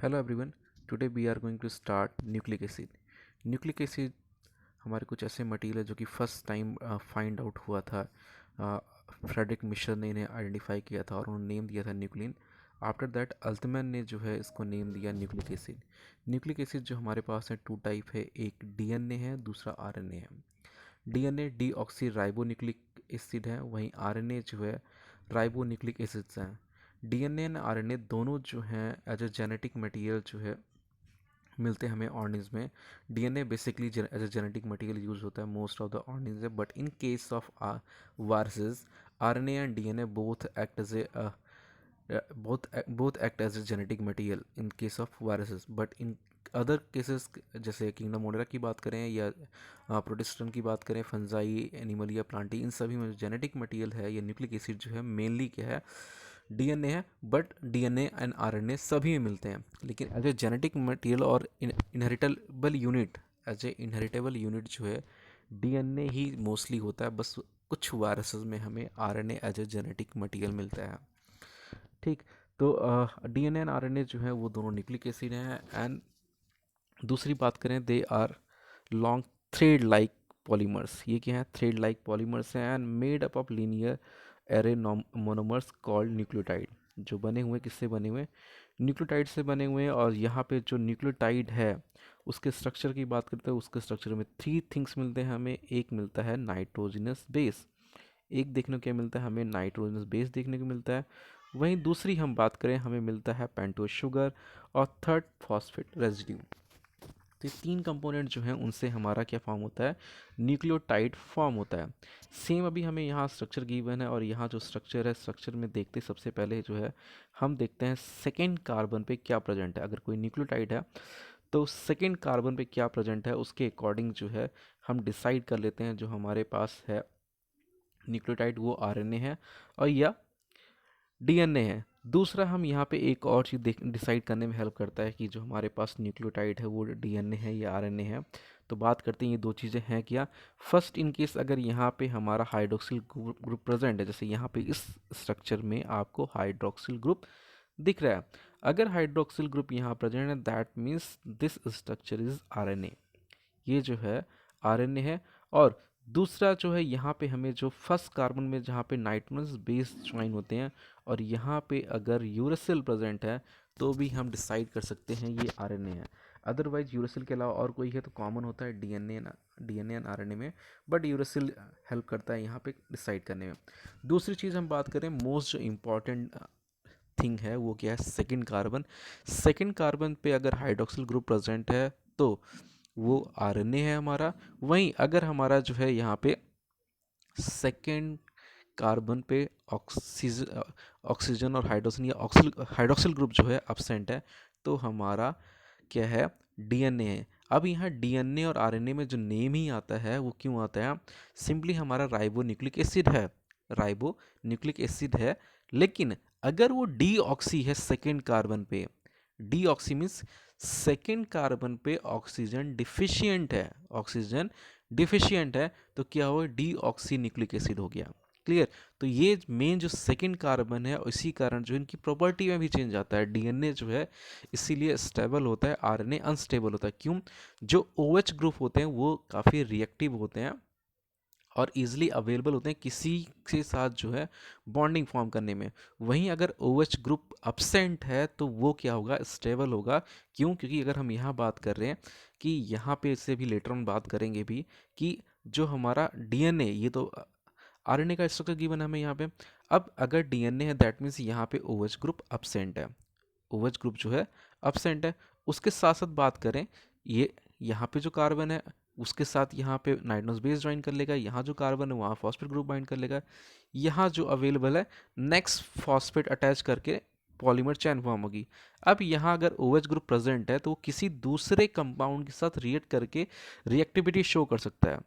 Hello everyone, today we are going to start nucleic acid. Nucleic acid हमारे कुछ ऐसे material है जो कि फर्स्ट टाइम फाइंड आउट हुआ था। फ्रेडरिक मिशर ने इन्हें आइडेंटिफाई किया था और उन्होंने नेम दिया था न्यूक्लिन। आफ्टर दैट अल्थमैन ने जो है इसको नेम दिया न्यूक्लिक एसिड। न्यूक्लिक एसिड जो हमारे पास है टू टाइप है, एक डीएनए है, दूसरा आरएनए है। डीएनए डीऑक्सी राइबोन्यूक्लिक एसिड है, वहीं आरएनए जो है राइबोन्यूक्लिक एसिड्स हैं। डीएनए एंड आरएनए दोनों जो हैं एज ए जेनेटिक मटेरियल जो है मिलते हैं हमें ऑर्गेनिज्म में। DNA basically as a genetic material use होता है most of the organism, but in case of viruses RNA and DNA both act as a both act as a genetic material in case of viruses, but in other cases जैसे kingdom Modhera की बात करें या प्रोटिस्टन की बात करें, fungi, animal या Plantae, इन सभी में जेनेटिक मटेरियल है या न्यूक्लिक एसिड जो है मेनली क्या है, डीएनए है। बट डीएनए एंड आरएनए सभी में मिलते हैं, लेकिन एज ए जेनेटिक मटेरियल और inheritable unit, as a inheritable unit जो है डीएनए ही मोस्टली होता है। बस कुछ वायरसेस में हमें RNA as a genetic material मिलता है। ठीक, तो डीएनए एंड आरएनए जो है वो दोनों न्यूक्लिक एसिड हैं। एंड दूसरी बात करें, they are long thread like polymers. ये क्या है? थ्रेड लाइक पॉलीमर्स हैं and made up of linear array monomers called nucleotide. जो बने हुए किससे बने हुए? न्यूक्लियोटाइड से बने हुए हैं। और यहाँ पे जो न्यूक्लियोटाइड है उसके स्ट्रक्चर की बात करते हैं, उसके स्ट्रक्चर में थ्री थिंग्स मिलते हैं हमें। एक मिलता है नाइट्रोजनस बेस, एक देखने को क्या मिलता है हमें? नाइट्रोजनस बेस देखने को मिलता है। वहीं दूसरी हम बात करें, हमें मिलता है पेंटोज शुगर और थर्ड फॉस्फेट रेजिड्यू। तो ये तीन कंपोनेंट जो हैं उनसे हमारा क्या फॉर्म होता है? न्यूक्लियोटाइड फॉर्म होता है। सेम अभी हमें यहाँ स्ट्रक्चर गिवन है और यहाँ जो स्ट्रक्चर है, स्ट्रक्चर में देखते सबसे पहले जो है हम देखते हैं सेकेंड कार्बन पे क्या प्रेजेंट है। अगर कोई न्यूक्लियोटाइड है तो सेकेंड कार्बन पे क्या प्रेजेंट है उसके अकॉर्डिंग जो है हम डिसाइड कर लेते हैं जो हमारे पास है न्यूक्लियोटाइड वो आरएनए है और या डीएनए है। दूसरा हम यहाँ पे एक और चीज़ डिसाइड करने में हेल्प करता है कि जो हमारे पास न्यूक्लियोटाइड है वो डीएनए है या आरएनए है। तो बात करते हैं ये दो चीज़ें हैं क्या। फर्स्ट, इन केस अगर यहाँ पे हमारा हाइड्रोक्सिल ग्रुप प्रेजेंट है, जैसे यहाँ पे इस स्ट्रक्चर में आपको हाइड्रोक्सिल ग्रुप दिख रहा है। अगर हाइड्रोक्सिल ग्रुप यहाँ प्रेजेंट है, that means this structure is RNA. ये जो है आरएनए है। और दूसरा जो है यहाँ पे हमें जो फर्स्ट कार्बन में जहाँ पे नाइट्रोजन बेस ज्वाइन होते हैं और यहाँ पे अगर यूरेसिल प्रेजेंट है तो भी हम डिसाइड कर सकते हैं ये आरएनए है। अदरवाइज यूरेसिल के अलावा और कोई है तो कॉमन होता है डीएनए एंड आरएनए में, बट यूरेसिल हेल्प करता है यहाँ पे डिसाइड करने में। दूसरी चीज़ हम बात करें, मोस्ट जो इम्पॉर्टेंट थिंग है वो क्या है? Second carbon. सेकेंड कार्बन पे अगर हाइड्रोक्सिल ग्रुप प्रेजेंट है तो वो आरएनए है हमारा। वहीं अगर हमारा जो है यहाँ पे सेकेंड कार्बन पे ऑक्सीजन और हाइड्रोजन या हाइड्रोक्सिल ग्रुप जो है अब्सेंट है तो हमारा क्या है? डीएनए है। अब यहाँ डीएनए और आरएनए में जो नेम ही आता है वो क्यों आता है? सिंपली हमारा राइबो न्यूक्लिक एसिड है, राइबो न्यूक्लिक एसिड है। लेकिन अगर वो डीऑक्सी है सेकेंड कार्बन पे, डीऑक्सी मीन्स सेकेंड कार्बन पे ऑक्सीजन डिफिशियंट है, ऑक्सीजन डिफिशियंट है तो क्या हो? डीऑक्सी न्यूक्लिक एसिड हो गया। क्लियर? तो ये मेन जो सेकेंड कार्बन है इसी कारण जो इनकी प्रॉपर्टी में भी चेंज आता है। डीएनए जो है इसीलिए स्टेबल होता है, आरएनए अनस्टेबल होता है। क्यों? जो ओएच ग्रुप होते हैं वो काफ़ी रिएक्टिव होते हैं और इजीली अवेलेबल होते हैं किसी के साथ जो है बॉन्डिंग फॉर्म करने में। वहीं अगर OH ग्रुप अब्सेंट है तो वो क्या होगा? स्टेबल होगा। क्यों? क्योंकि अगर हम यहाँ बात कर रहे हैं कि यहाँ पे इससे भी लेटर ऑन बात करेंगे भी कि जो हमारा डीएनए, ये तो आरएनए का स्ट्रक्चर गिवन है हमें यहाँ पे। अब अगर डीएनए है दैट मीन्स यहाँ पे OH ग्रुप अब्सेंट है, OH ग्रुप जो है अब्सेंट है। उसके साथ साथ बात करें, ये यहाँ पे जो कार्बन है उसके साथ यहाँ पे नाइट्रोजन बेस ज्वाइन कर लेगा, यहाँ जो कार्बन है वहाँ फॉस्फेट ग्रुप बाइंड कर लेगा, यहाँ जो अवेलेबल है नेक्स्ट फॉस्फेट अटैच करके पॉलीमर चैन फॉर्म होगी। अब यहाँ अगर OH ग्रुप प्रेजेंट है तो वो किसी दूसरे कंपाउंड के साथ रिएक्ट करके रिएक्टिविटी शो कर सकता है।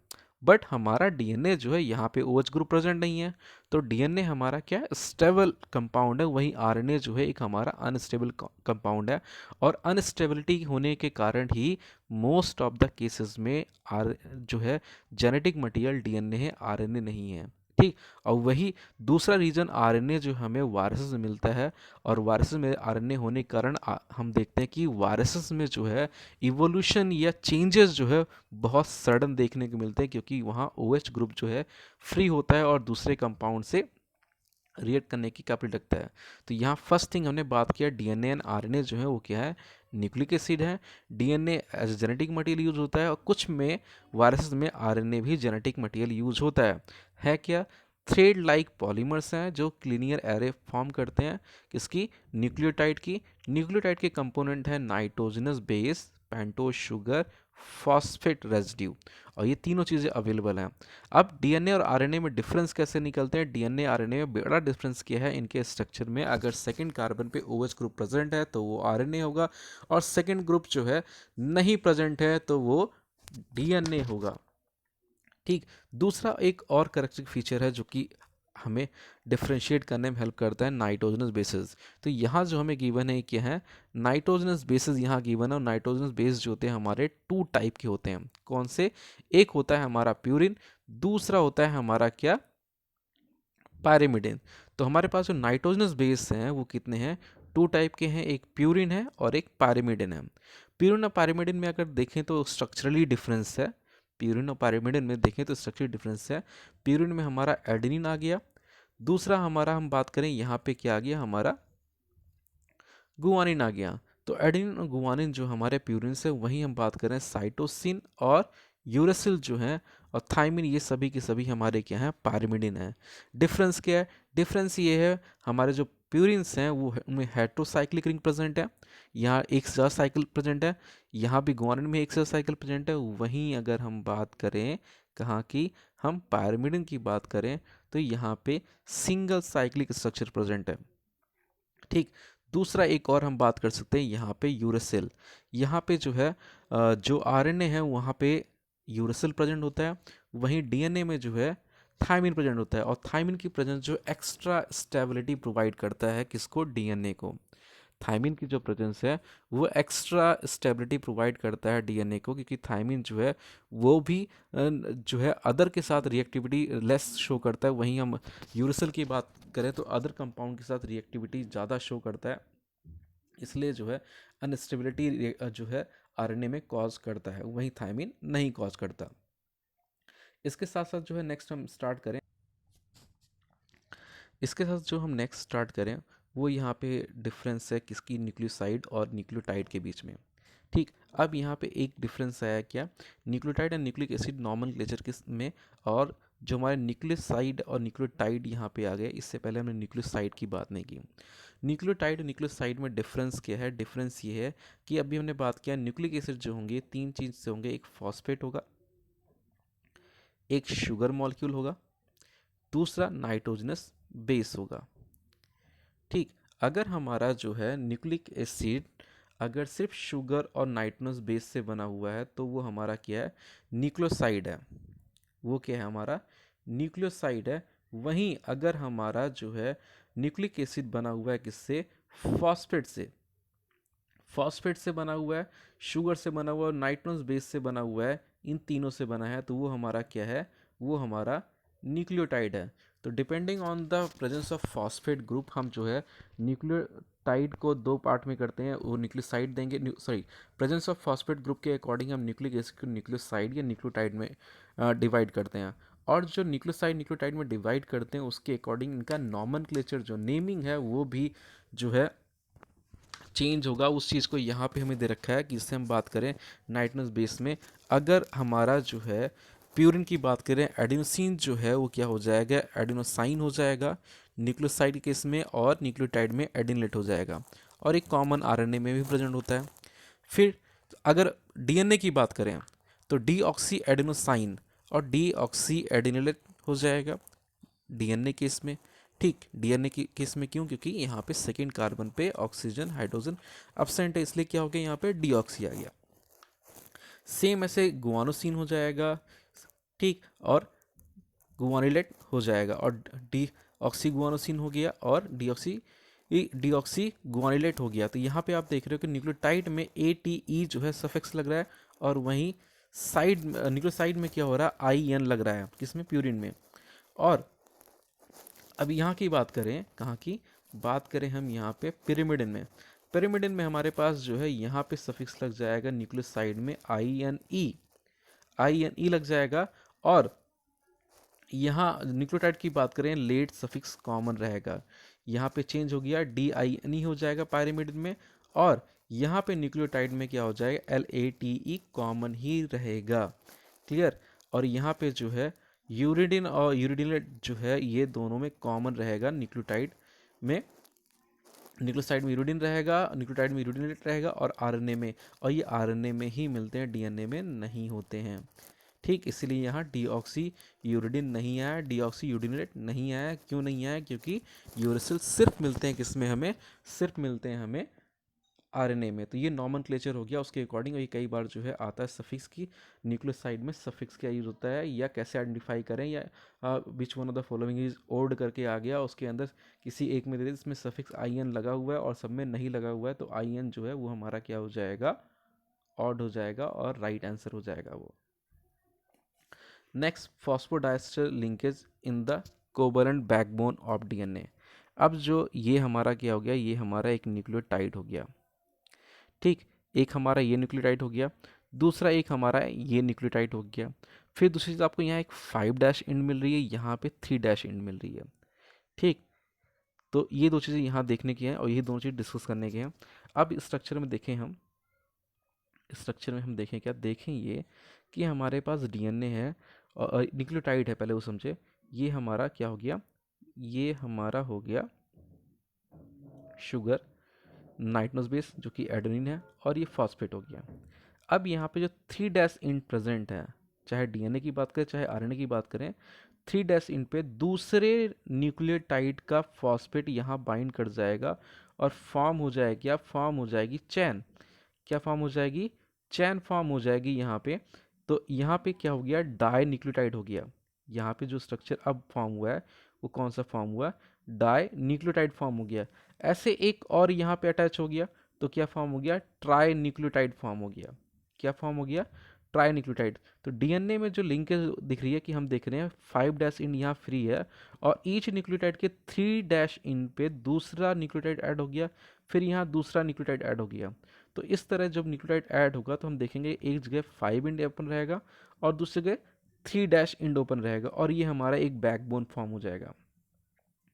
बट हमारा डीएनए जो है यहाँ पे OH ग्रुप प्रेजेंट नहीं है तो डीएनए हमारा क्या है? स्टेबल कंपाउंड है। वहीं आरएनए जो है एक हमारा अनस्टेबल कंपाउंड है। और अनस्टेबिलिटी होने के कारण ही मोस्ट ऑफ द केसेस में आर जो है जेनेटिक मटेरियल डीएनए है, आरएनए नहीं है। ठीक। और वही दूसरा रीजन आरएनए जो हमें वायरसेस में मिलता है, और वायरसेस में आरएनए होने के कारण हम देखते हैं कि वायरसेस में जो है इवोल्यूशन या चेंजेस जो है बहुत सडन देखने को मिलते हैं, क्योंकि वहाँ OH ग्रुप जो है फ्री होता है और दूसरे कंपाउंड से रिएक्ट करने की कैपेबिलिटी रखता है। तो यहाँ फर्स्ट थिंग हमने बात किया, डीएनए एंड आरएनए जो है वो क्या है, न्यूक्लिक एसिड है। DNA as genetic material use होता है, और कुछ में वायरसेस में आरएनए भी जेनेटिक मटेरियल यूज होता है क्या, थ्रेड लाइक पॉलीमर्स हैं जो लिनियर एरे फॉर्म करते हैं किसकी, न्यूक्लियोटाइड की। न्यूक्लियोटाइड के कंपोनेंट है nitrogenous base, pentose sugar, phosphate residue, और ये तीनों चीज़ें अवेलेबल हैं। अब डीएनए और आरएनए में डिफरेंस कैसे निकलते हैं, डीएनए आरएनए में बड़ा डिफरेंस क्या है, इनके स्ट्रक्चर में अगर सेकंड कार्बन पे OH ग्रुप प्रेजेंट है तो वो आरएनए होगा, और सेकंड ग्रुप जो है नहीं प्रेजेंट है तो वो डीएनए होगा। ठीक। दूसरा एक और करेक्टिव फीचर है जो कि हमें डिफ्रेंशिएट करने में हेल्प करता है, नाइट्रोजनस बेसिस। तो यहाँ जो हमें गिवन है क्या है, नाइट्रोजनस बेसिस यहाँ गिवन है, और नाइट्रोजनस बेस जो होते हैं हमारे 2 टाइप के होते हैं। कौन से, एक होता है हमारा प्यूरिन, दूसरा होता है हमारा क्या, पायरिमिडिन। तो हमारे पास जो नाइट्रोजनस बेस हैं वो कितने हैं, 2 टाइप के हैं, एक प्यूरिन है और एक पायरिमिडिन है। प्यूरिन और पायरिमिडिन में अगर देखें तो स्ट्रक्चरली डिफरेंस है, प्यूरिन और पायरिमिडिन में देखें तो स्ट्रक्चरली डिफरेंस है। प्यूरिन में हमारा एडेनिन आ गया, दूसरा हमारा हम बात करें यहाँ पे क्या आ गया, हमारा गुआनिन आ गया। तो एडेनिन और गुआनिन जो हमारे प्यूरिन से, वहीं हम बात करें साइटोसिन और यूरेसिल जो हैं, और थाइमिन, ये सभी के सभी हमारे क्या हैं, पायरिमिडिन हैं। डिफरेंस क्या है, डिफरेंस ये है हमारे जो प्यूरिन्स हैं वो उनमें हेट्रोसाइक्लिक रिंग प्रेजेंट है, यहाँ एक से ज़्यादा साइकिल प्रेजेंट है, यहाँ भी गुआनिन में एक से ज़्यादा साइकिल प्रेजेंट है। वहीं अगर हम बात करें कहाँ की, हम पायरिमिडिन की बात करें तो यहाँ पे सिंगल साइक्लिक स्ट्रक्चर प्रेजेंट है। ठीक। दूसरा एक और हम बात कर सकते हैं यहाँ पे यूरेसिल, यहाँ पे जो है जो आरएनए है वहाँ पे यूरेसिल प्रेजेंट होता है, वहीं डीएनए में जो है थायमिन प्रेजेंट होता है, और थायमिन की प्रेजेंस जो एक्स्ट्रा स्टेबिलिटी प्रोवाइड करता है किसको, डीएनए को। थायमिन की जो प्रेजेंस है वो एक्स्ट्रा स्टेबिलिटी प्रोवाइड करता है डीएनए को, क्योंकि थायमिन जो है वो भी जो है अदर के साथ रिएक्टिविटी लेस शो करता है। वहीं हम यूरेसिल की बात करें तो अदर कंपाउंड के साथ रिएक्टिविटी ज़्यादा शो करता है, इसलिए जो है अनस्टेबिलिटी जो है आरएनए में कॉज करता है, वहीं थायमिन नहीं कॉज करता। इसके साथ साथ जो है नेक्स्ट हम स्टार्ट करें, इसके साथ जो हम नेक्स्ट स्टार्ट करें वो यहाँ पे डिफरेंस है किसकी, न्यूक्लियोसाइड और न्यूक्लियोटाइड के बीच में। ठीक। अब यहाँ पे एक डिफरेंस आया क्या, nucleotide and nucleic acid nomenclature किस में, और जो हमारे न्यूक्लियोसाइड और न्यूक्लियोटाइड यहाँ पे आ गए, इससे पहले हमने न्यूक्लियोसाइड की बात नहीं की। न्यूक्लियोटाइड और न्यूक्लियोसाइड में डिफरेंस क्या है, डिफरेंस ये है कि अभी हमने बात किया न्यूक्लिक एसिड जो होंगे 3 चीज़ से होंगे, एक फॉस्फेट होगा, एक शुगर मॉलिक्यूल होगा, दूसरा नाइट्रोजनस बेस होगा। ठीक। अगर हमारा जो है न्यूक्लिक एसिड अगर सिर्फ शुगर और नाइट्रोजनस बेस से बना हुआ है तो वो हमारा क्या है, न्यूक्लियोसाइड है, वो क्या है हमारा, न्यूक्लियोसाइड है। वहीं अगर हमारा जो है न्यूक्लिक एसिड बना हुआ है किससे, फॉस्फेट से, फॉस्फेट से बना हुआ है, शुगर से बना हुआ है, नाइट्रोजनस बेस से बना हुआ है, इन तीनों से बना है, तो वो हमारा क्या है, वो हमारा न्यूक्लियोटाइड है। तो depending on the presence of phosphate group हम जो है न्यूक्लियोटाइड को 2 पार्ट में करते हैं, वो न्यूक्लियोसाइड देंगे, sorry, presence of phosphate group के अकॉर्डिंग हम न्यूक्लिक एसिड को न्यूक्लियोसाइड या न्यूक्लियोटाइड में डिवाइड करते हैं, और जो न्यूक्लियोसाइड न्यूक्लियोटाइड में डिवाइड करते हैं उसके अकॉर्डिंग इनका नॉमेनक्लेचर जो नेमिंग है वो भी जो है चेंज होगा। उस चीज़ को यहाँ पे हमें दे रखा है कि इससे हम बात करें नाइट्रोजनस बेस में, अगर हमारा जो है प्यूरिन की बात करें, एडिनोसिन जो है वो क्या हो जाएगा, एडिनोसाइन हो जाएगा न्यूक्लियोसाइड केस में, और न्यूक्लियोटाइड में एडिनलेट हो जाएगा, और एक कॉमन आरएनए में भी प्रेजेंट होता है। फिर अगर डीएनए की बात करें तो डीऑक्सी एडिनोसाइन और डीऑक्सी एडिनलेट हो जाएगा डीएनए केस में। ठीक। डीएनए की केस में क्यों, क्योंकि यहाँ पे सेकेंड कार्बन पे ऑक्सीजन हाइड्रोजन एब्सेंट है, इसलिए क्या हो गया, यहाँ पे डीऑक्सी आ गया। सेम ऐसे गुआनोसिन हो जाएगा, ठीक, और गुआनिलेट हो जाएगा, और डी ऑक्सी गुआनोसिन हो गया, और डीऑक्सी गुआनिलेट हो गया। तो यहाँ पे आप देख रहे हो कि न्यूक्लियोटाइड में ATE जो है सफिक्स लग रहा है, और वहीं साइड न्यूक्लियोसाइड में क्या हो रहा है, IN लग रहा है, किसमें, प्यूरिन में। और अब यहाँ की बात करें, कहाँ की बात करें हम यहाँ पे पिरिमिडिन में। पिरिमिडिन में हमारे पास जो है यहाँ पे सफिक्स लग जाएगा न्यूक्लियोसाइड में आई एन ई लग जाएगा। और यहाँ न्यूक्लियोटाइड की बात करें, लेट सफिक्स कॉमन रहेगा, यहाँ पे चेंज हो गया DINE हो जाएगा पायरिमिडिन में। और यहाँ पे न्यूक्लियोटाइड में क्या हो जाएगा, LATE कॉमन ही रहेगा। क्लियर। और यहाँ पे जो है यूरिडिन और यूरिडिनेट जो है ये दोनों में कॉमन रहेगा न्यूक्लियोटाइड में। न्यूक्लियोसाइड में यूरिडिन रहेगा, न्यूक्लियोटाइड में यूरिडिनेट रहेगा, और आरएनए में, और ये आरएनए में ही मिलते हैं, डीएनए में नहीं होते हैं। ठीक, इसीलिए यहाँ डीऑक्सी यूरिडिन नहीं आया, डीऑक्सी यूरिडिनेट नहीं आया। क्यों नहीं आया? क्योंकि यूरेसिल सिर्फ मिलते हैं किसमें हमें, सिर्फ मिलते हैं हमें आरएनए में। तो ये नॉमेनक्लेचर हो गया उसके अकॉर्डिंग। और ये कई बार जो है आता है सफिक्स की, न्यूक्लियोसाइड में सफिक्स क्या यूज़ होता है या कैसे आइडेंटिफाई करें, या which one of the following is odd करके आ गया, उसके अंदर किसी एक में दे दे इसमें सफिक्स IN लगा हुआ है और सब में नहीं लगा हुआ है, तो IN जो है वो हमारा क्या हो जाएगा, ऑड हो जाएगा, और राइट आंसर हो जाएगा वो। Next, phosphodiester linkage in the covalent backbone of DNA. अब जो ये हमारा क्या हो गया, ये हमारा एक न्यूक्लियोटाइड हो गया। ठीक, एक हमारा ये न्यूक्लियोटाइड हो गया, दूसरा एक हमारा ये न्यूक्लियोटाइड हो गया। फिर दूसरी चीज़ आपको यहाँ एक 5' एंड मिल रही है, यहाँ पे 3' एंड मिल रही है। ठीक, तो ये दो चीज़ें यहाँ देखने की हैं और ये दोनों चीज़ डिस्कस करने की हैं। अब स्ट्रक्चर में देखें हम, स्ट्रक्चर में हम देखें क्या, देखें ये कि हमारे पास डीएनए है और न्यूक्लियोटाइड है, पहले वो समझे। ये हमारा क्या हो गया, ये हमारा हो गया शुगर, नाइट्रोस बेस जो कि एडेनिन है, और ये फॉस्फेट हो गया। अब यहाँ पे जो 3' इंड प्रेजेंट है, चाहे डीएनए की बात करें चाहे आरएनए की बात करें, 3' इंड पे दूसरे न्यूक्लियोटाइड का फॉस्फेट यहाँ बाइंड कर जाएगा और फॉर्म हो जाएगी, क्या फॉर्म हो जाएगी, चैन। क्या फॉर्म हो जाएगी, चैन फॉर्म हो जाएगी यहाँ पे। तो यहाँ पे क्या हो गया, डाई न्यूक्लियोटाइड हो गया। यहाँ पे जो स्ट्रक्चर अब फॉर्म हुआ है वो कौन सा फॉर्म हुआ, डाई न्यूक्लियोटाइड फॉर्म हो गया। ऐसे एक और यहाँ पे अटैच हो गया, तो क्या फॉर्म हो गया, ट्राई न्यूक्लियोटाइड फॉर्म हो गया। क्या फॉर्म हो गया, ट्राई न्यूक्लियोटाइड। तो डीएनए में जो लिंकेज दिख रही है कि हम देख रहे हैं 5' इन यहाँ फ्री है, और ईच न्यूक्लियोटाइड के 3' इन पे दूसरा न्यूक्लियोटाइड ऐड हो गया, फिर यहाँ दूसरा न्यूक्लियोटाइड ऐड हो गया। तो इस तरह जब न्यूक्लियोटाइड ऐड होगा तो हम देखेंगे एक जगह 5 इंड ओपन रहेगा और दूसरी जगह 3' इंड ओपन रहेगा, और ये हमारा एक बैकबोन फॉर्म हो जाएगा।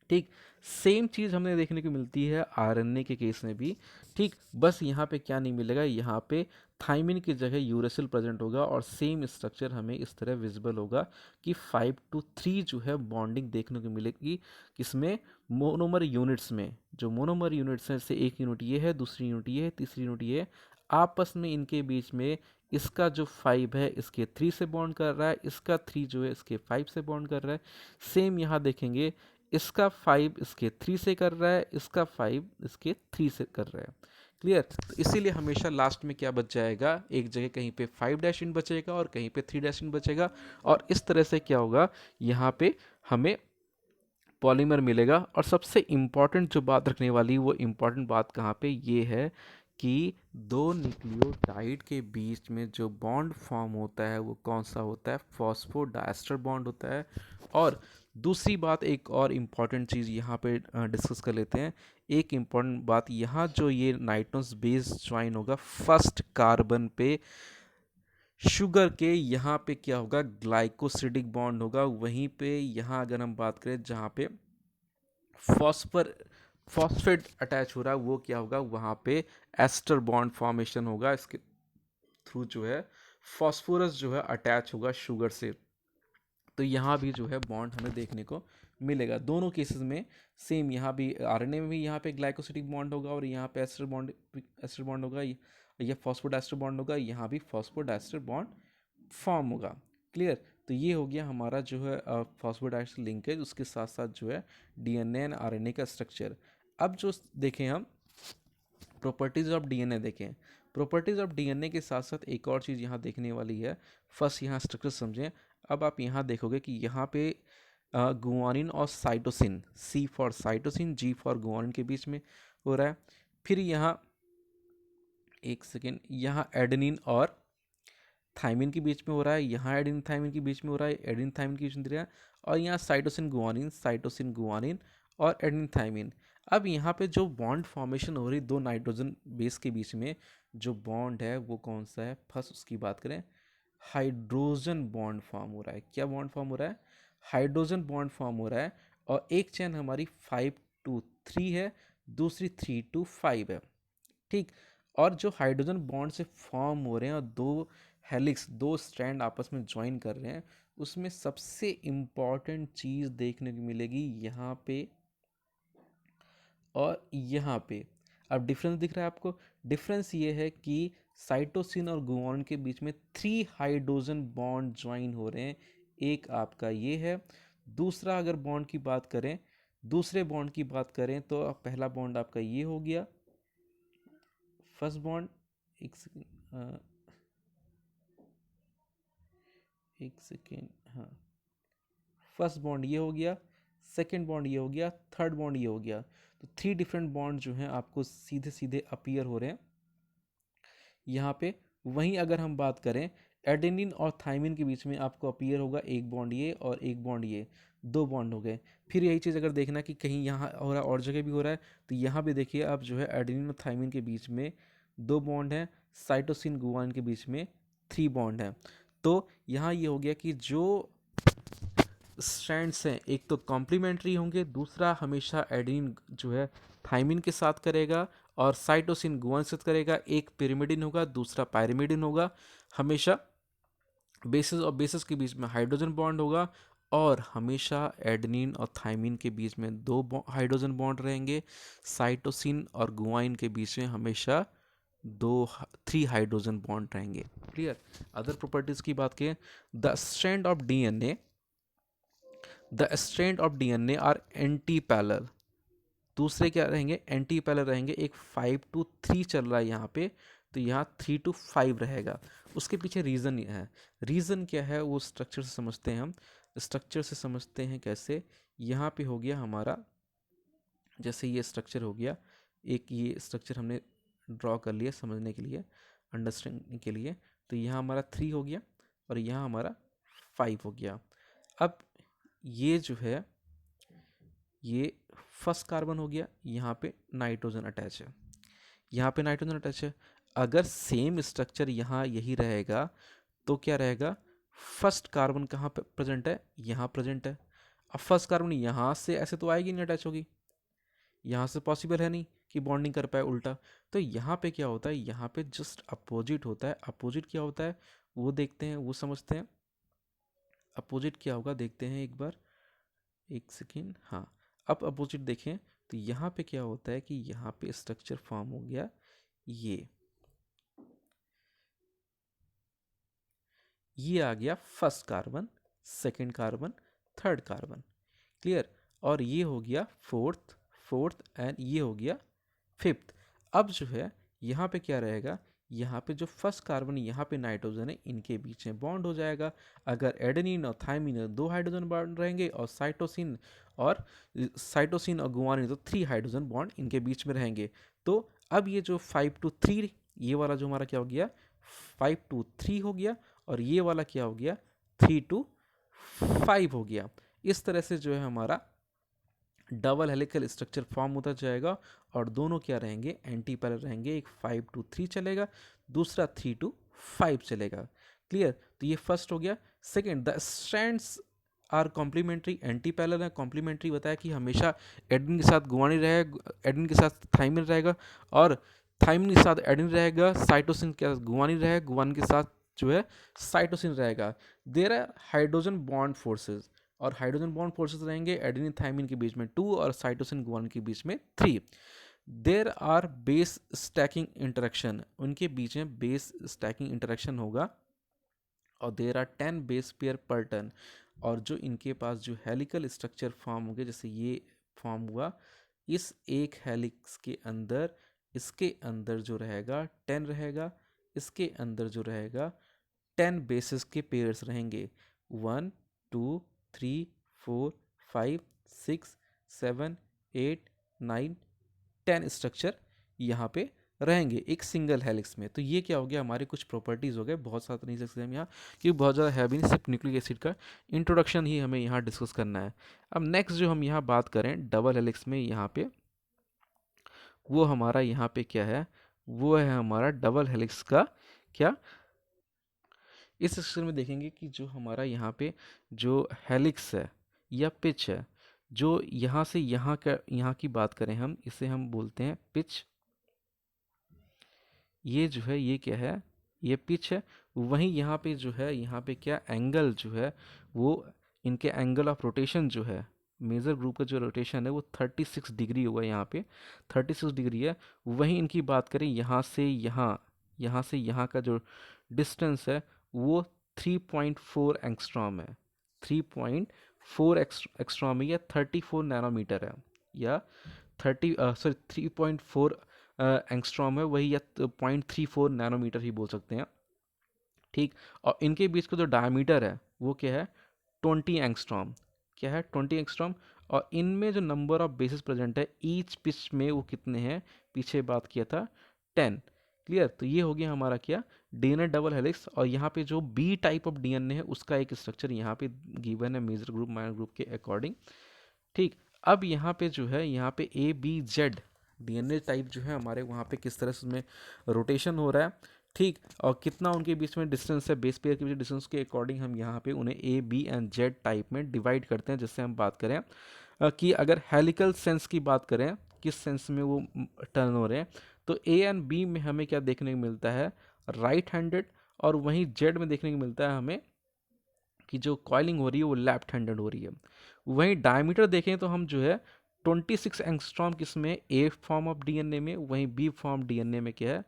ठीक, सेम चीज़ हमें देखने को मिलती है आरएनए के केस में भी। ठीक, बस यहाँ पे क्या नहीं मिलेगा, यहाँ पे थाइमिन की जगह यूरेसिल प्रेजेंट होगा, और सेम स्ट्रक्चर हमें इस तरह विजिबल होगा कि 5 to 3 जो है बॉन्डिंग देखने को मिलेगी, किसमें, मोनोमर यूनिट्स में। जो मोनोमर यूनिट्स हैं, से एक यूनिट ये है, दूसरी यूनिट ये है, तीसरी यूनिट ये है, आपस में इनके बीच में इसका जो 5 है इसके 3 से बॉन्ड कर रहा है, इसका 3 जो है इसके 5 से बॉन्ड कर रहा है। सेम यहाँ देखेंगे, इसका 5 इसके 3 से कर रहा है, इसका 5 इसके 3 से कर रहा है। क्लियर। तो इसीलिए हमेशा लास्ट में क्या बच जाएगा, एक जगह कहीं पे 5' इन बचेगा और कहीं पे 3' इन बचेगा, और इस तरह से क्या होगा, यहाँ पे हमें पॉलीमर मिलेगा। और सबसे इम्पॉर्टेंट जो बात रखने वाली, वो इम्पॉर्टेंट बात कहाँ पे ये है कि दो न्यूक्लियोटाइड के बीच में जो बॉन्ड फॉर्म होता है वो कौन सा होता है, फॉस्फोडाइस्टर बॉन्ड होता है। और दूसरी बात, एक और इम्पॉर्टेंट चीज़ यहाँ पे डिस्कस कर लेते हैं। एक इम्पॉर्टेंट बात, यहाँ जो ये नाइट्रोस बेस ज्वाइन होगा फर्स्ट कार्बन पे शुगर के, यहाँ पे क्या होगा, ग्लाइकोसिडिक बॉन्ड होगा। वहीं पे यहाँ अगर हम बात करें जहाँ पे फॉस्फेट अटैच हो रहा है, वो क्या होगा, वहाँ पे एस्टर बॉन्ड फॉर्मेशन होगा। इसके थ्रू जो है फॉस्फोरस जो है अटैच होगा शुगर से। तो यहाँ भी जो है बॉन्ड हमें देखने को मिलेगा दोनों केसेस में। सेम यहाँ भी आरएनए में भी यहाँ पे ग्लाइकोसिडिक बॉन्ड होगा और यहाँ पे एस्टर बॉन्ड होगा, या फॉस्फोडाइस्टर बॉन्ड होगा, यहाँ भी फॉस्फोडाइस्टर बॉन्ड फॉर्म होगा। क्लियर। तो ये हो गया हमारा जो है फॉस्फोडाइस्टर लिंकेज, उसके साथ साथ जो है डीएनए एंड आरएनए का स्ट्रक्चर। अब जो देखें हम प्रॉपर्टीज़ ऑफ डीएनए देखें, प्रॉपर्टीज़ ऑफ डीएनए के साथ साथ एक और चीज़ यहाँ देखने वाली है। फर्स्ट यहाँ स्ट्रक्चर समझें। अब आप यहाँ देखोगे कि यहाँ पे गुआनिन और cytosine, C for cytosine, G for guanine के बीच में हो रहा है। फिर यहाँ एक सेकेंड, यहाँ एडेनिन और थायमिन के बीच में हो रहा है, यहाँ एडेनिन थायमिन के बीच में हो रहा है, एडेनिन थायमिन के बीच में दे रहा है, और यहाँ साइटोसिन गुआनिन और एडेनिन थायमिन। अब यहाँ पे जो बॉन्ड फॉर्मेशन हो रही दो नाइट्रोजन बेस के बीच में, जो बॉन्ड है वो कौन सा है? फर्स्ट उसकी बात करें, हाइड्रोजन बॉन्ड फॉर्म हो रहा है। क्या बॉन्ड फॉर्म हो रहा है? हाइड्रोजन बॉन्ड फॉर्म हो रहा है। और एक चेन हमारी 5 to 3 है, दूसरी 3 to 5 है, ठीक। और जो हाइड्रोजन बॉन्ड से फॉर्म हो रहे हैं और दो हेलिक्स, दो स्ट्रैंड आपस में ज्वाइन कर रहे हैं, उसमें सबसे इम्पॉर्टेंट चीज़ देखने को मिलेगी यहाँ पे और यहाँ पे। अब डिफरेंस दिख रहा है आपको? डिफरेंस ये है कि साइटोसिन और गुआनिन के बीच में 3 हाइड्रोजन बॉन्ड ज्वाइन हो रहे हैं। एक आपका ये है, दूसरा अगर बॉन्ड की बात करें, दूसरे बॉन्ड की बात करें तो पहला बॉन्ड आपका ये हो गया, फर्स्ट बॉन्ड, एक सेकेंड, एक सेकेंड, हाँ, फर्स्ट बॉन्ड ये हो गया, सेकेंड बॉन्ड ये हो गया, थर्ड बॉन्ड ये हो गया। तो 3 डिफरेंट बॉन्ड जो हैं आपको सीधे सीधे अपीयर हो रहे हैं यहाँ पे। वहीं अगर हम बात करें एडेनिन और थाइमिन के बीच में, आपको अपीयर होगा एक बॉन्ड ये और एक बॉन्ड ये, दो बॉन्ड हो गए। फिर यही चीज़ अगर देखना कि कहीं यहाँ हो रहा है और जगह भी हो रहा है, तो यहाँ भी देखिए आप जो है एडेनिन और थाइमिन के बीच में दो बॉन्ड हैं, साइटोसिन गुआनिन के बीच में 3 बॉन्ड हैं। तो यहाँ ये हो गया कि जो स्ट्रैंड्स हैं एक तो कॉम्प्लीमेंट्री होंगे, दूसरा हमेशा एडेनिन जो है थाइमिन के साथ करेगा और साइटोसिन गुआनिन के साथ करेगा। एक पिरिमिडिन होगा, दूसरा पायरिमिडिन होगा। हमेशा बेसिस और बेसिस के बीच में हाइड्रोजन बॉन्ड होगा और हमेशा एडेनिन और थाइमिन के बीच में दो हाइड्रोजन बॉन्ड रहेंगे। साइटोसिन और गुआनिन के बीच में हमेशा 3 हाइड्रोजन बॉन्ड रहेंगे। क्लियर? अदर प्रॉपर्टीज की बात करें, the strand of DNA the strand of DNA are anti parallel. दूसरे क्या रहेंगे? एंटी पैरेलल रहेंगे। एक 5 to 3 चल रहा है यहाँ पे, तो यहाँ 3 to 5 रहेगा। उसके पीछे रीज़न ये है। रीज़न क्या है वो स्ट्रक्चर से समझते हैं हम। स्ट्रक्चर से समझते हैं कैसे? यहाँ पे हो गया हमारा, जैसे ये स्ट्रक्चर हो गया, एक ये स्ट्रक्चर हमने ड्रॉ कर लिया समझने के लिए, अंडरस्टैंडिंग के लिए। तो यहाँ हमारा 3 हो गया और यहाँ हमारा 5 हो गया। अब ये जो है ये फर्स्ट कार्बन हो गया, यहाँ पे नाइट्रोजन अटैच है, यहाँ पे नाइट्रोजन अटैच है। अगर सेम स्ट्रक्चर यहाँ यही रहेगा तो क्या रहेगा? फर्स्ट कार्बन कहाँ पे प्रेजेंट है? यहाँ प्रेजेंट है। अब फर्स्ट कार्बन यहाँ से ऐसे तो आएगी नहीं, अटैच होगी, यहाँ से पॉसिबल है नहीं कि बॉन्डिंग कर पाए उल्टा। तो यहाँ पे क्या होता है? यहाँ पे जस्ट अपोजिट होता है। अपोजिट क्या होता है वो देखते हैं, वो समझते हैं। अपोजिट क्या होगा देखते हैं एक बार, एक सेकेंड, हाँ। अब अपोजिट देखें तो यहाँ पे क्या होता है कि यहाँ पे स्ट्रक्चर फॉर्म हो गया, ये आ गया first carbon, second carbon, third carbon. Clear? और ये हो गया फोर्थ, एंड ये हो गया फिफ्थ। अब जो है यहाँ पे क्या रहेगा? यहाँ पे जो फर्स्ट कार्बन, यहाँ पे नाइट्रोजन है, इनके बीच में बॉन्ड हो जाएगा। अगर एडेनिन और थाइमिन 2 हाइड्रोजन बॉन्ड रहेंगे और साइटोसिन और गुआनिन तो 3 हाइड्रोजन बॉन्ड इनके बीच में रहेंगे। तो अब ये जो 5 to 3, ये वाला जो हमारा क्या हो गया? 5 to 3 हो गया, और ये वाला क्या हो गया? 3 to 5 हो गया। इस तरह से जो है हमारा डबल हेलिकल स्ट्रक्चर फॉर्म होता जाएगा और दोनों क्या रहेंगे? एंटी पैरेलल रहेंगे। एक 5 to 3 चलेगा, दूसरा 3 to 5 चलेगा। क्लियर? तो ये फर्स्ट हो गया। Second, the strands are complementary. Anti parallel है, कॉम्प्लीमेंट्री बताया कि हमेशा एडेनिन के साथ गुआनिन रहेगा, एडेनिन के साथ थाइमिन रहेगा, और थाइमिन के साथ एडेनिन रहेगा, साइटोसिन के साथ गुआनिन रहेगा, गुआनिन के साथ जो है साइटोसिन रहेगा। There are hydrogen bond forces, और हाइड्रोजन बॉन्ड फोर्सेस रहेंगे एडेनिन थाइमिन के बीच में 2 और साइटोसिन गुआनिन के बीच में 3। There are base stacking interaction, उनके बीच में बेस स्टैकिंग इंटरेक्शन होगा। और there are 10 base pair per turn, और जो इनके पास जो हेलिकल स्ट्रक्चर फॉर्म हो गया, जैसे ये फॉर्म हुआ, इस एक हेलिक्स के अंदर, इसके अंदर जो रहेगा 10 रहेगा, इसके अंदर जो रहेगा 10 बेसिस के पेयर्स रहेंगे। 1 2 3 4 5 6 7 8 9 10 स्ट्रक्चर यहाँ पे रहेंगे एक सिंगल हेलिक्स में। तो ये क्या हो गया, हमारे कुछ प्रॉपर्टीज़ हो गए, बहुत सारा नहीं सकते हम यहाँ क्योंकि बहुत ज़्यादा है भी नहीं, सिर्फ न्यूक्लिक एसिड का इंट्रोडक्शन ही हमें यहाँ डिस्कस करना है। अब नेक्स्ट जो हम यहाँ बात करें डबल हेलिक्स में, यहाँ पे वो हमारा यहाँ पे क्या है, वो है हमारा डबल हेलिक्स का क्या, इस सेक्शन में देखेंगे कि जो हमारा यहाँ पे जो हेलिक्स है या पिच है, जो यहाँ से यहाँ का, यहाँ की बात करें हम, इसे हम बोलते हैं पिच। ये जो है ये क्या है, ये पिच है। वहीं यहाँ पे जो है, यहाँ पे क्या एंगल जो है वो, इनके एंगल ऑफ रोटेशन जो है, मेजर ग्रुप का जो रोटेशन है वो 36 डिग्री होगा, यहाँ पे 36 डिग्री है। वहीं इनकी बात करें यहाँ से यहाँ, यहाँ से यहाँ का जो डिस्टेंस है वो 3.4 एंगस्ट्रॉम है, 3.4 एक्स्ट्रॉम या 34 नैनोमीटर है, या 3.4 एंगस्ट्रॉम है वही, या 0.34 नैनोमीटर ही बोल सकते हैं, ठीक। और इनके बीच का जो डायमीटर है वो क्या है, 20 एंगस्ट्रॉम, क्या है 20 एंगस्ट्रॉम। और इनमें जो नंबर ऑफ बेसिस प्रेजेंट है ईच पिच में वो कितने हैं, पीछे बात किया था 10। क्लियर, तो ये हो गया हमारा क्या, डीएनए डबल हेलिक्स। और यहाँ पे जो बी टाइप ऑफ डीएनए है उसका एक स्ट्रक्चर यहाँ पे गिवन है मेजर ग्रुप माइनर ग्रुप के अकॉर्डिंग, ठीक। अब यहाँ पे जो है, यहाँ पे A B Z DNA type जो है हमारे, वहाँ पे किस तरह से उसमें रोटेशन हो रहा है, ठीक। और कितना उनके बीच में डिस्टेंस है, बेस पेयर के बीच डिस्टेंस के अकॉर्डिंग हम यहाँ पे उन्हें A B and Z type में डिवाइड करते हैं। जैसे हम बात करें कि अगर हेलिकल सेंस की बात करें, किस सेंस में वो टर्न हो रहे हैं, तो ए एंड बी में हमें क्या देखने को मिलता है, राइट हैंडेड। और वहीं जेड में देखने को मिलता है हमें कि जो कॉइलिंग हो रही है वो लेफ्ट हैंडेड हो रही है। वहीं डायमीटर देखें तो हम जो है 26 एंगस्ट्रॉम किसमें, ए फॉर्म ऑफ डीएनए में, वहीं बी फॉर्म डीएनए में क्या है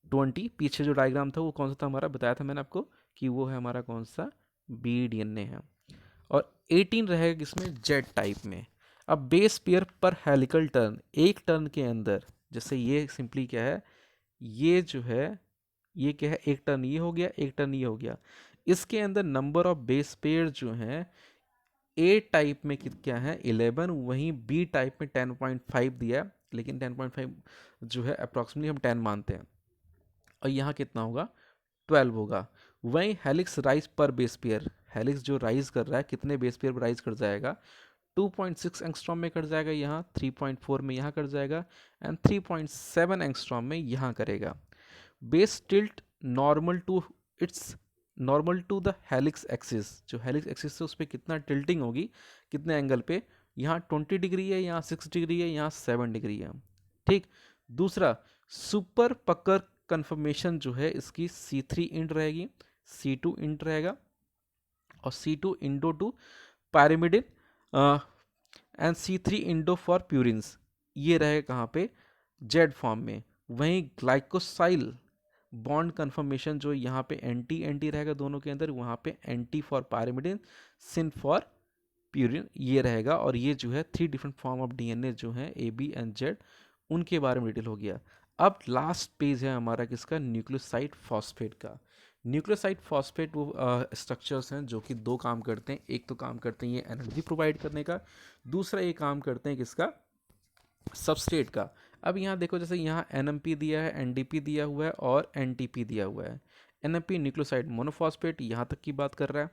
20। पीछे जो डायग्राम था वो कौन सा था हमारा, बताया था मैंने आपको कि वो है हमारा कौन सा, बी डीएनए है। और 18 रहेगा किसमें, जेड टाइप में। अब बेस पेयर पर हेलिकल टर्न, एक टर्न के अंदर, जैसे ये सिंपली क्या है, ये जो है ये क्या है, एक टर्न ये हो गया, एक टर्न ये हो गया। इसके अंदर नंबर ऑफ बेस पेयर जो हैं ए टाइप में क्या है 11, वहीं बी टाइप में 10.5 दिया है, लेकिन 10.5 जो है अप्रॉक्सीमेटली हम 10 मानते हैं। और यहाँ कितना होगा, 12 होगा। वहीं हेलिक्स राइज पर बेस पेयर, हेलिक्स जो राइज कर रहा है कितने बेस पेयर पर राइज कर जाएगा, 2.6 एंगस्ट्रॉम में कर जाएगा यहाँ, 3.4 में यहाँ कर जाएगा, एंड 3.7 एंगस्ट्रॉम में यहाँ करेगा। Base tilt normal to its, normal to the helix axis, जो हेलिक्स एक्सिस है उस पर कितना टिल्टिंग होगी, कितने एंगल पे, यहाँ 20 डिग्री है, यहाँ 6 डिग्री है, यहाँ 7 डिग्री है, ठीक। दूसरा, सुपर पकर कन्फर्मेशन जो है इसकी C3 इंड रहेगी, C2 इंड रहेगा, और C2 endo to pyrimidine and C3 endo for purines, ये रहेगा कहाँ पे, जेड फॉर्म में। वहीं ग्लाइकोसाइल बॉन्ड कन्फर्मेशन जो यहाँ पे एंटी एंटी रहेगा दोनों के अंदर, वहाँ पे anti for pyrimidine, syn for purine, ये रहेगा। और ये जो है 3 डिफरेंट फॉर्म ऑफ डीएनए जो है ए बी एंड जेड, उनके बारे में डिटेल हो गया। अब लास्ट पेज है हमारा किसका, न्यूक्लियोसाइड फॉस्फेट का। न्यूक्लियोसाइड फॉस्फेट वो स्ट्रक्चर्स हैं जो कि दो काम करते हैं, एक तो काम करते हैं ये एनर्जी प्रोवाइड करने का, दूसरा ये काम करते हैं किसका, सबस्ट्रेट का। अब यहाँ देखो, जैसे यहाँ NMP दिया है, NDP दिया हुआ है और NTP दिया हुआ है। NMP न्यूक्लियोसाइड मोनोफॉस्फेट यहाँ तक की बात कर रहा है,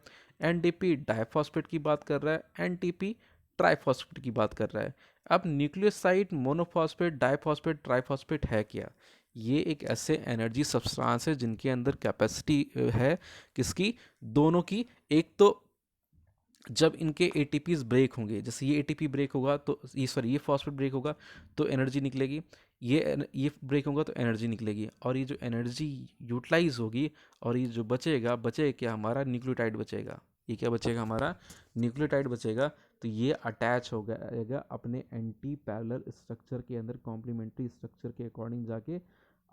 NDP डाइफॉस्फेट की बात कर रहा है, NTP ट्राइफॉस्फेट की बात कर रहा है। अब न्यूक्लियोसाइड मोनोफॉस्फेट डाइफॉस्फेट ट्राइफॉस्फेट है क्या, ये एक ऐसे एनर्जी सब्सटेंस है जिनके अंदर कैपेसिटी है किसकी, दोनों की। एक तो जब इनके एटीपीज ब्रेक होंगे, जैसे ये एटीपी ब्रेक होगा तो ये फॉस्फेट ब्रेक होगा तो एनर्जी निकलेगी, ये ब्रेक होगा तो एनर्जी निकलेगी, और ये जो एनर्जी यूटिलाइज होगी और ये जो बचेगा, बचेगा क्या हमारा, न्यूक्लियोटाइड बचेगा। ये क्या बचेगा हमारा, न्यूक्लियोटाइड बचेगा। तो ये अटैच हो जाएगा अपने एंटी पैरेलल स्ट्रक्चर के अंदर, कॉम्प्लीमेंट्री स्ट्रक्चर के अकॉर्डिंग जाके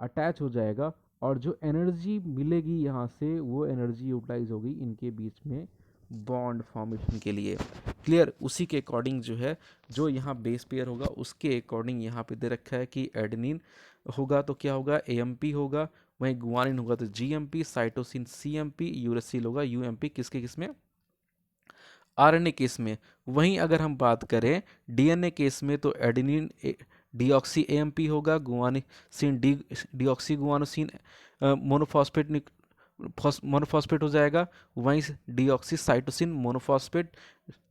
अटैच हो जाएगा, और जो एनर्जी मिलेगी यहाँ से वो एनर्जी यूटिलाइज होगी इनके बीच में बॉन्ड फॉर्मेशन के लिए। क्लियर, उसी के अकॉर्डिंग जो है, जो यहाँ बेस पेयर होगा उसके अकॉर्डिंग यहाँ पे दे रखा है कि एडेनिन होगा तो क्या होगा, AMP होगा, वहीं गुआनिन होगा तो GMP, साइटोसिन CMP, यूरेसिल होगा UMP, किसके किसमें, RNA केस में। वहीं अगर हम बात करें DNA केस में तो एडेनिन डीऑक्सी एएमपी होगा, guanosine D deoxy guanosine monophosphate monophosphate हो जाएगा। वहीं से deoxy cytosine monophosphate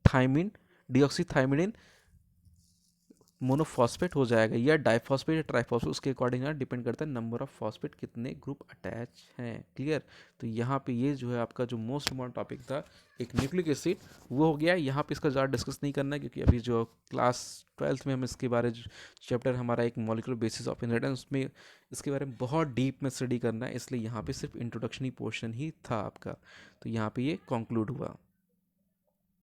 thymine deoxy thymine monophosphate हो जाएगा, या डाइफॉस्फेट या ट्राइफॉस्फेट, उसके अकॉर्डिंग यहाँ डिपेंड करता है नंबर ऑफ फॉस्फेट कितने ग्रुप अटैच हैं। क्लियर। तो यहाँ पे ये जो है आपका जो मोस्ट इम्पॉर्टेंट टॉपिक था एक न्यूक्लिक एसिड, वो हो गया। यहाँ पे इसका ज़्यादा डिस्कस नहीं करना है क्योंकि अभी जो क्लास 12th में हम इसके बारे चैप्टर हमारा एक मॉलिक्यूलर बेसिस ऑफ इनहेरिटेंस, उसमें इसके बारे में बहुत डीप में स्टडी करना है, इसलिए यहाँ पे सिर्फ इंट्रोडक्शनी पोर्शन ही था आपका। तो यहाँ पे ये कंक्लूड हुआ।